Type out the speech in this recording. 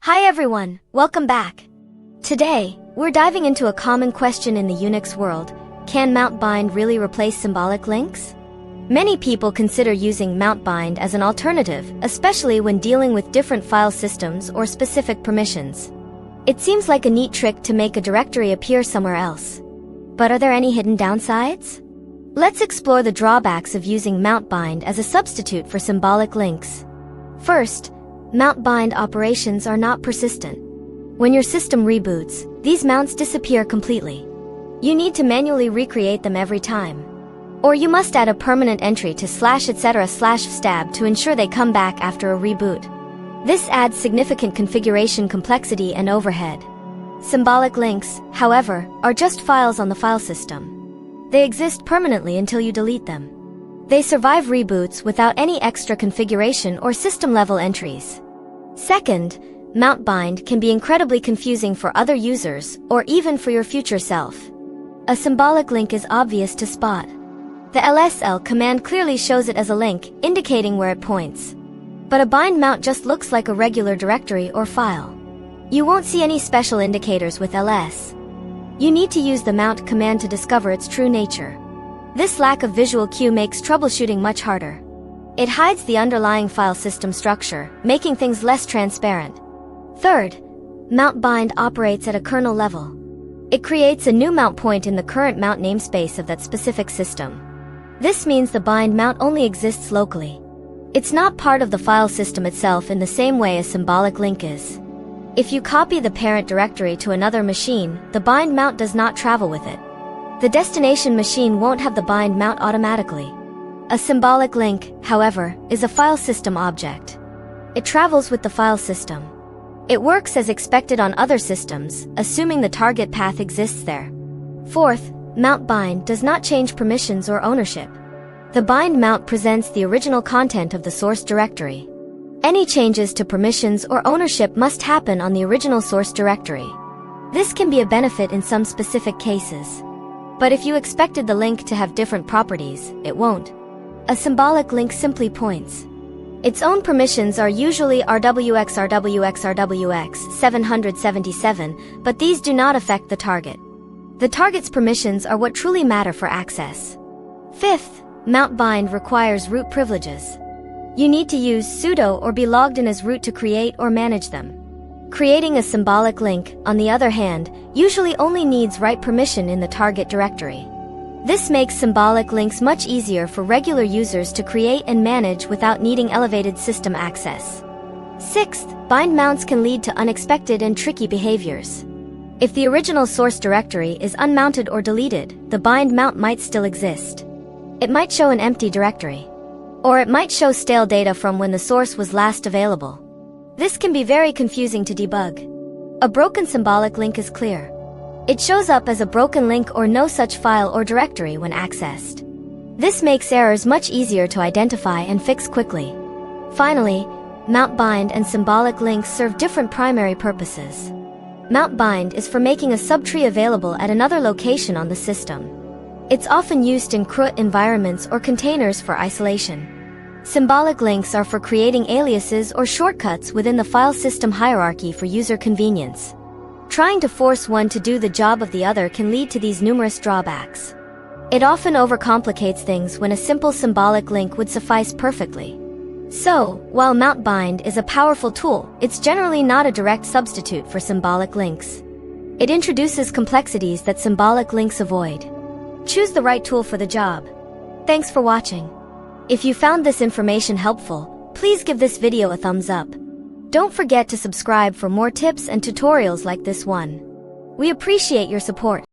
Hi everyone, welcome back. Today, we're diving into a common question in the Unix world. Can mount bind really replace symbolic links? Many people consider using mount bind as an alternative, especially when dealing with different file systems or specific permissions. It seems like a neat trick to make a directory appear somewhere else. But are there any hidden downsides? Let's explore the drawbacks of using mount bind as a substitute for symbolic links. First, mount bind operations are not persistent. When your system reboots, these mounts disappear completely. You need to manually recreate them every time. Or you must add a permanent entry to /etc/stab to ensure they come back after a reboot. This adds significant configuration complexity and overhead. Symbolic links, however, are just files on the file system. They exist permanently until you delete them. They survive reboots without any extra configuration or system-level entries. Second, mount bind can be incredibly confusing for other users or even for your future self. A symbolic link is obvious to spot. The lsl command clearly shows it as a link, indicating where it points. But a bind mount just looks like a regular directory or file. You won't see any special indicators with ls. You need to use the mount command to discover its true nature. This lack of visual cue makes troubleshooting much harder. It hides the underlying file system structure, making things less transparent. Third, mount bind operates at a kernel level. It creates a new mount point in the current mount namespace of that specific system. This means the bind mount only exists locally. It's not part of the file system itself in the same way a symbolic link is. If you copy the parent directory to another machine, the bind mount does not travel with it. The destination machine won't have the bind mount automatically. A symbolic link, however, is a file system object. It travels with the file system. It works as expected on other systems, assuming the target path exists there. Fourth, mount bind does not change permissions or ownership. The bind mount presents the original content of the source directory. Any changes to permissions or ownership must happen on the original source directory. This can be a benefit in some specific cases. But if you expected the link to have different properties, it won't. A symbolic link simply points. Its own permissions are usually rwx 777, but these do not affect the target. The target's permissions are what truly matter for access. Fifth, mount bind requires root privileges. You need to use sudo or be logged in as root to create or manage them. Creating a symbolic link, on the other hand, usually only needs write permission in the target directory. This makes symbolic links much easier for regular users to create and manage without needing elevated system access. Sixth, bind mounts can lead to unexpected and tricky behaviors. If the original source directory is unmounted or deleted, the bind mount might still exist. It might show an empty directory. Or it might show stale data from when the source was last available. This can be very confusing to debug. A broken symbolic link is clear. It shows up as a broken link or no such file or directory when accessed. This makes errors much easier to identify and fix quickly. Finally, mount bind and symbolic links serve different primary purposes. Mount bind is for making a subtree available at another location on the system. It's often used in CRUD environments or containers for isolation. Symbolic links are for creating aliases or shortcuts within the file system hierarchy for user convenience. Trying to force one to do the job of the other can lead to these numerous drawbacks. It often overcomplicates things when a simple symbolic link would suffice perfectly. So, while mount bind is a powerful tool, it's generally not a direct substitute for symbolic links. It introduces complexities that symbolic links avoid. Choose the right tool for the job. Thanks for watching. If you found this information helpful, please give this video a thumbs up. Don't forget to subscribe for more tips and tutorials like this one. We appreciate your support.